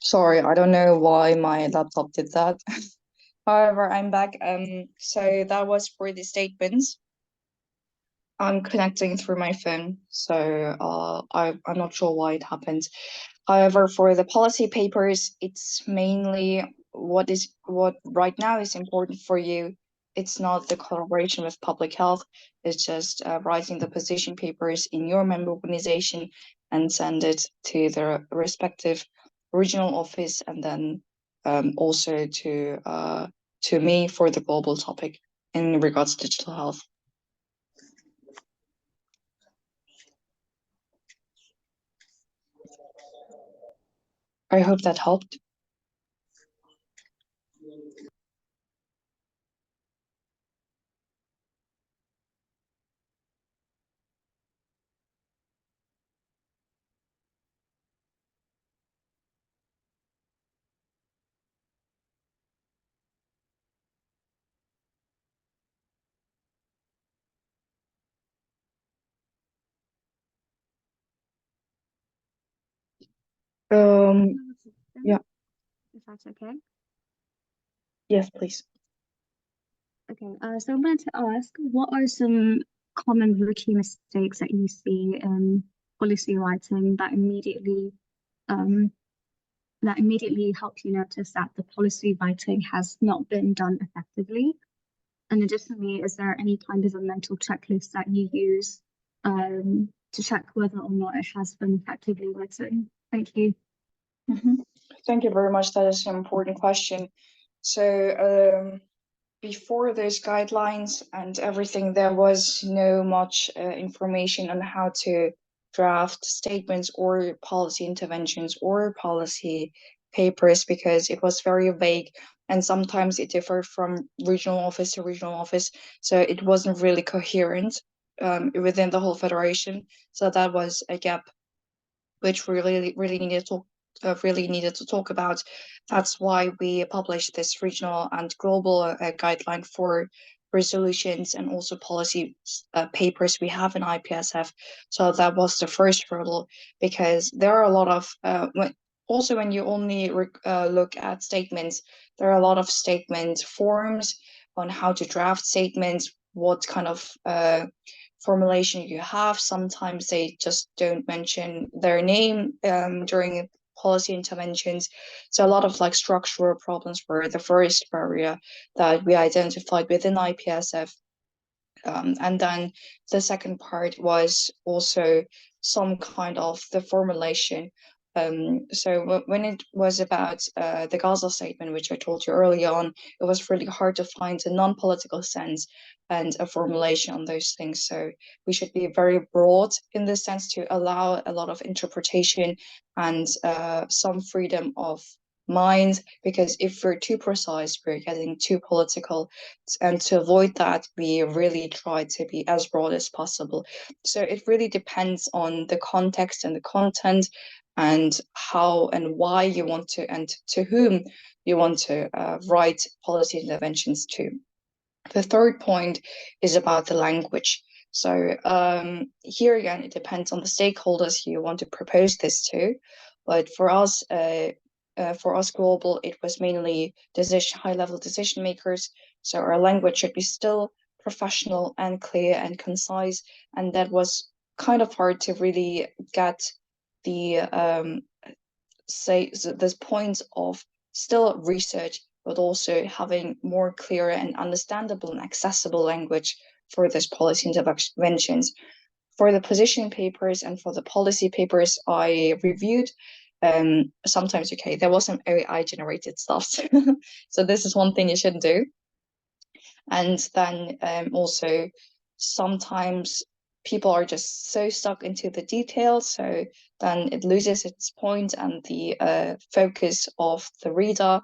Sorry, I don't know why my laptop did that. However, I'm back. So that was for the statements. I'm connecting through my phone, so I'm not sure why it happened. However, for the policy papers, it's mainly what right now is important for you. It's not the collaboration with public health. It's just writing the position papers in your member organization and send it to the respective regional office, and then also to me for the global topic in regards to digital health. I hope that helped. Yeah. If that's okay. Yes, please. Okay, so I wanted to ask, what are some common rookie mistakes that you see in policy writing that immediately help you notice that the policy writing has not been done effectively? And additionally, is there any kind of a mental checklist that you use to check whether or not it has been effectively written? Thank you. Thank you very much. That is an important question. So before those guidelines and everything, there was no much information on how to draft statements or policy interventions or policy papers, because it was very vague and sometimes it differed from regional office to regional office. So it wasn't really coherent within the whole federation. So that was a gap which we really needed to talk about. That's why we published this regional and global guideline for resolutions and also policy papers we have in IPSF. So that was the first hurdle, because there are a lot of when you only look at statements, there are a lot of statement forms on how to draft statements, what kind of formulation you have. Sometimes they just don't mention their name during policy interventions. So a lot of structural problems were the first barrier that we identified within IPSF. And then the second part was also some kind of the formulation. So when it was about the Gaza statement, which I told you early on, it was really hard to find a non-political sense and a formulation on those things. So we should be very broad in this sense to allow a lot of interpretation and some freedom of mind, because if we're too precise, we're getting too political. And to avoid that, we really try to be as broad as possible. So it really depends on the context and the content and how and why you want to, and to whom you want to write policy interventions to. The third point is about the language. So here again, it depends on the stakeholders you want to propose this to. But for us, for us global, it was mainly high-level decision makers. So our language should be still professional and clear and concise, and that was kind of hard to really get the this point of still research, but also having more clear and understandable and accessible language for this policy interventions. For the position papers and for the policy papers I reviewed, sometimes, okay, there was some AI generated stuff. So this is one thing you shouldn't do. And then also sometimes people are just so stuck into the details, so then it loses its point and the focus of the reader.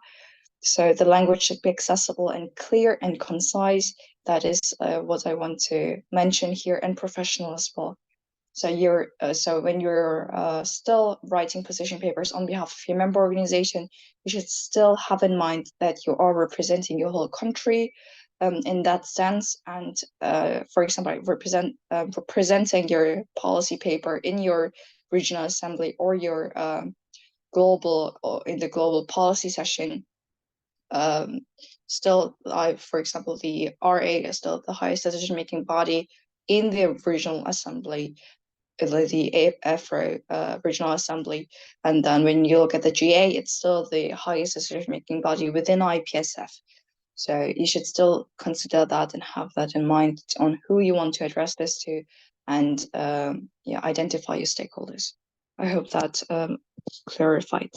So the language should be accessible and clear and concise. That is what I want to mention here, and professional as well. So when you're still writing position papers on behalf of your member organization, you should still have in mind that you are representing your whole country in that sense. And for example, representing your policy paper in your regional assembly or your global or in the global policy session. Still, for example, the RA is still the highest decision-making body in the regional assembly, the AfRO regional assembly. And then when you look at the GA, it's still the highest decision-making body within IPSF. So you should still consider that and have that in mind on who you want to address this to, and identify your stakeholders. I hope that clarified.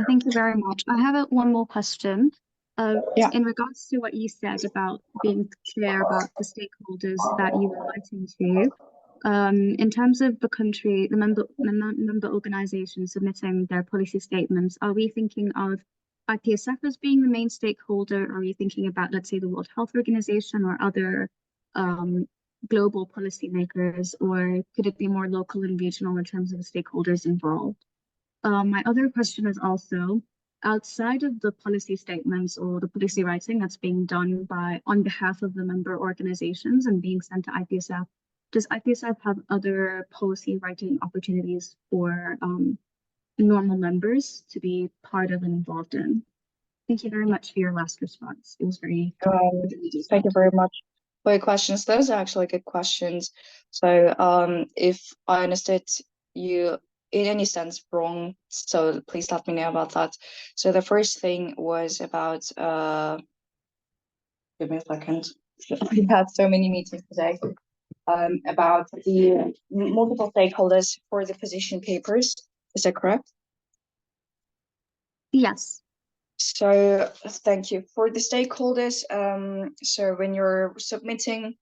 Thank you very much. I have one more question. Yeah. In regards to what you said about being clear about the stakeholders that you were writing to, in terms of the country, the member organizations submitting their policy statements, are we thinking of IPSF as being the main stakeholder? Are you thinking about, let's say, the World Health Organization or other global policymakers, or could it be more local and regional in terms of the stakeholders involved? My other question is also, outside of the policy statements or the policy writing that's being done on behalf of the member organizations and being sent to IPSF, does IPSF have other policy writing opportunities for normal members to be part of and involved in? Thank you very much for your last response. It was very thank you very much for your questions. Those are actually good questions. So if I understood you in any sense wrong, so please let me know about that. So the first thing was about give me a second. We had so many meetings today. About the multiple stakeholders for the position papers. Is that correct? Yes. So thank you for the stakeholders. So when you're submitting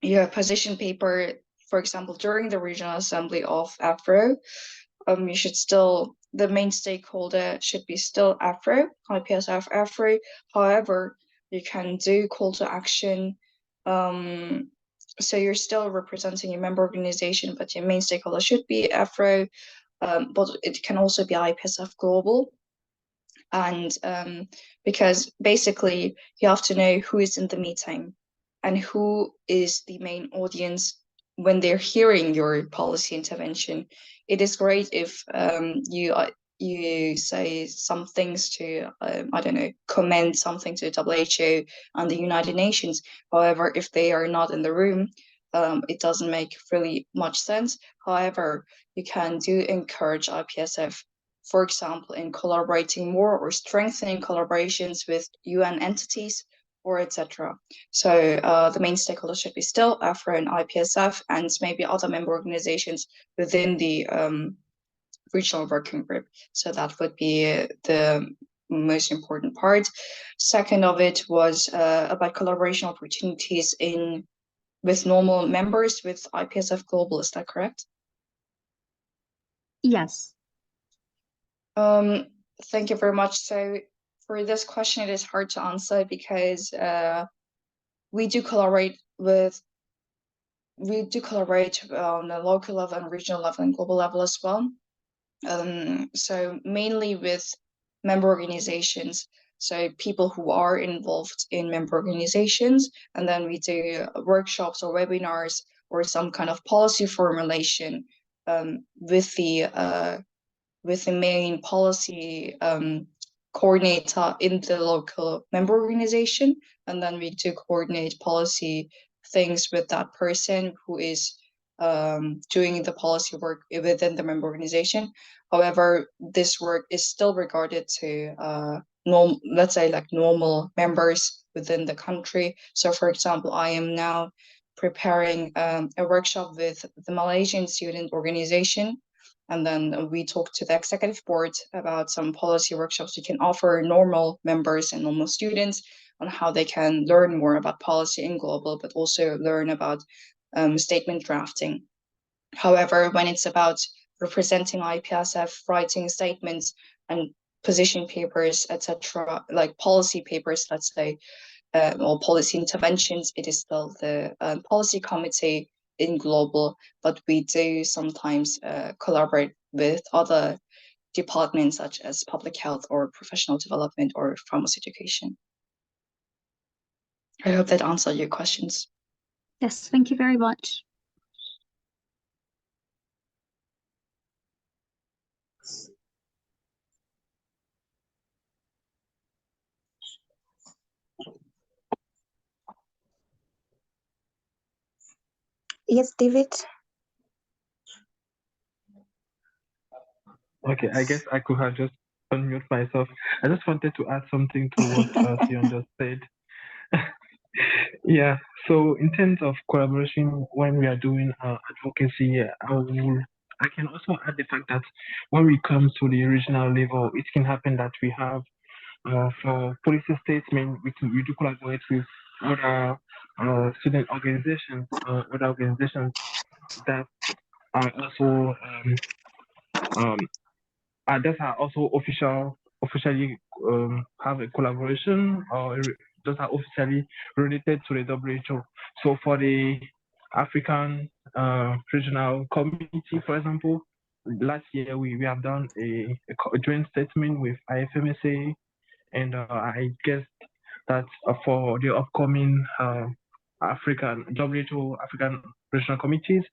your position paper, for example, during the regional assembly of AfRO, you should still, the main stakeholder should be still AfRO, IPSF AfRO. However, you can do call to action. So you're still representing your member organization, but your main stakeholder should be AfRO, but it can also be IPSF Global. And because basically you have to know who is in the meeting and who is the main audience when they're hearing your policy intervention. It is great if you say some things to, I don't know, comment something to WHO and the United Nations. However, if they are not in the room, it doesn't make really much sense. However, you can do encourage IPSF, for example, in collaborating more or strengthening collaborations with UN entities or etc. So the main stakeholders should be still AfRO and IPSF and maybe other member organizations within the regional working group. So that would be the most important part. Second of it was about collaboration opportunities with normal members with IPSF Global. Is that correct? Yes. Thank you very much. So for this question, it is hard to answer because we do collaborate on the local level and regional level and global level as well. So mainly with member organizations. so people who are involved in member organizations, and then we do workshops or webinars or some kind of policy formulation with the main policy coordinator in the local member organization, and then we do coordinate policy things with that person who is doing the policy work within the member organization. However, this work is still regarded to let's say like normal members within the country. So for example, I am now preparing a workshop with the Malaysian student organization, and then we talk to the executive board about some policy workshops we can offer normal members and normal students on how they can learn more about policy in global, but also learn about statement drafting. However, when it's about representing IPSF, writing statements and position papers, etc., like policy papers, let's say, or policy interventions, it is still the policy committee in global, but we do sometimes collaborate with other departments such as public health or professional development or pharmacy education. I hope that answered your questions. Yes, thank you very much. Yes, David. Okay, I guess I could have just unmute myself. I just wanted to add something to what Hyun just said. Yeah, so in terms of collaboration, when we are doing advocacy, I can also add the fact that when we come to the regional level, it can happen that we have for policy statement, we do collaborate with other student organizations, other organizations that are also that are also officially have a collaboration or those are officially related to the WHO. So for the African regional community, for example, last year we have done a joint statement with IFMSA, and I guess that for the upcoming African WHO African regional committees,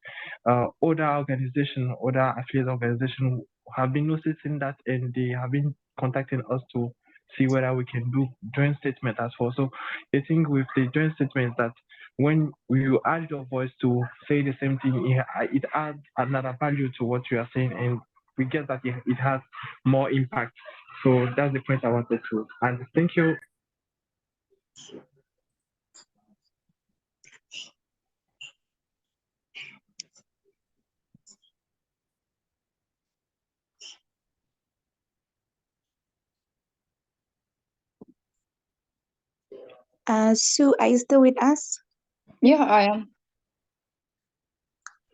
other organizations, other affiliate organizations have been noticing that, and they have been contacting us to see whether we can do joint statement as well. So I think with the joint statement that when you add your voice to say the same thing, it adds another value to what you are saying, and we get that it has more impact. So that's the point I wanted to. And thank you. Sue, are you still with us? Yeah, I am.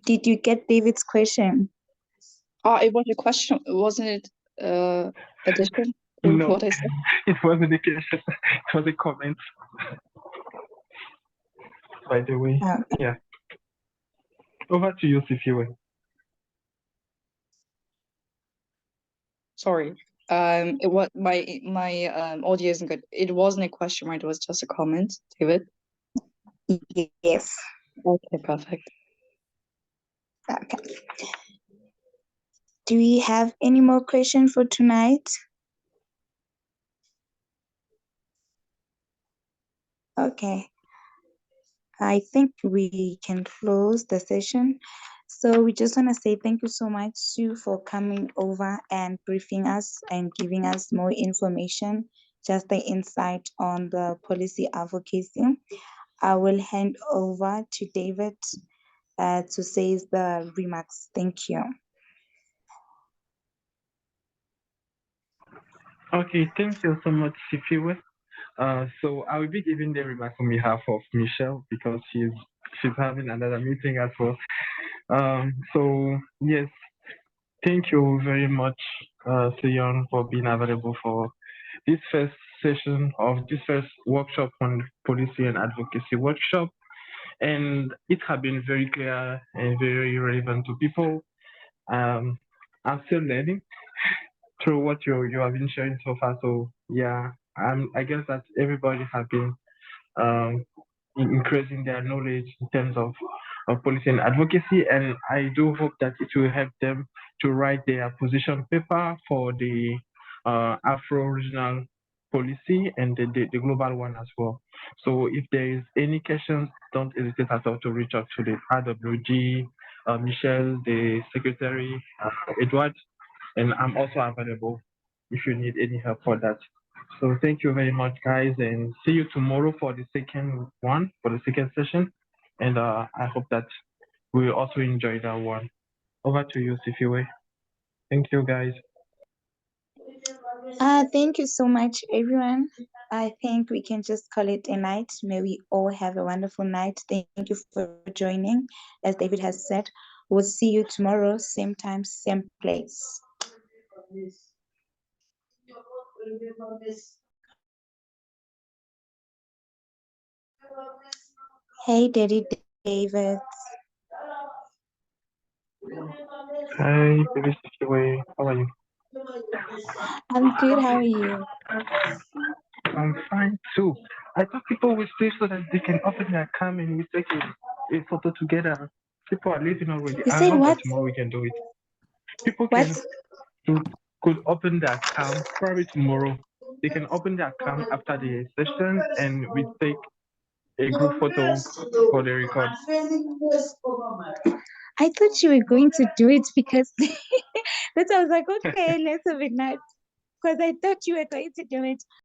Did you get David's question? It was a question, wasn't it? Addition to No, what I said? it wasn't a question. It was a comment. By the way, yeah. Over to you, Sifiwe. Sorry. It was my audio isn't good. It wasn't a question, right? It was just a comment, David. Yes. Okay, perfect. Okay. Do we have any more questions for tonight? Okay. I think we can close the session. So we just want to say thank you so much, Sue, for coming over and briefing us and giving us more information, just the insight on the policy advocacy. I will hand over to David to say the remarks. Thank you. Okay, thank you so much, Sifiwe. So I will be giving the remarks on behalf of Michelle because she's having another meeting as well. So yes, thank you very much, Hyun, for being available for this first session of this first workshop on policy and advocacy workshop. And it has been very clear and very relevant to people. I'm still learning through what you have been sharing so far. So yeah, I guess that everybody has been um, increasing their knowledge in terms of policy and advocacy, and I do hope that it will help them to write their position paper for the Afro regional policy and the global one as well. So if there is any questions, don't hesitate at all to reach out to the RWG, Michelle, the secretary, Edward, and I'm also available if you need any help for that. So thank you very much, guys, and see you tomorrow for the second session. And I hope that we will also enjoy that one. Over to you, Sifiwe. Thank you, guys. Thank you so much, everyone. I think we can just call it a night. May we all have a wonderful night. Thank you for joining. As David has said, we'll see you tomorrow, same time, same place. Hey, Daddy David. Hi, baby Sifiwe. How are you? I'm good. How are you? I'm fine too. I thought people would stay so that they can open their cam and we take a photo together. People are leaving already. You I said hope what? that tomorrow we can do it. People What? could open their cam probably tomorrow. They can open their cam after the session and we take a group photo for the record. I thought you were going to do it because that's why I was like, okay, let's have a night. Because I thought you were going to do it.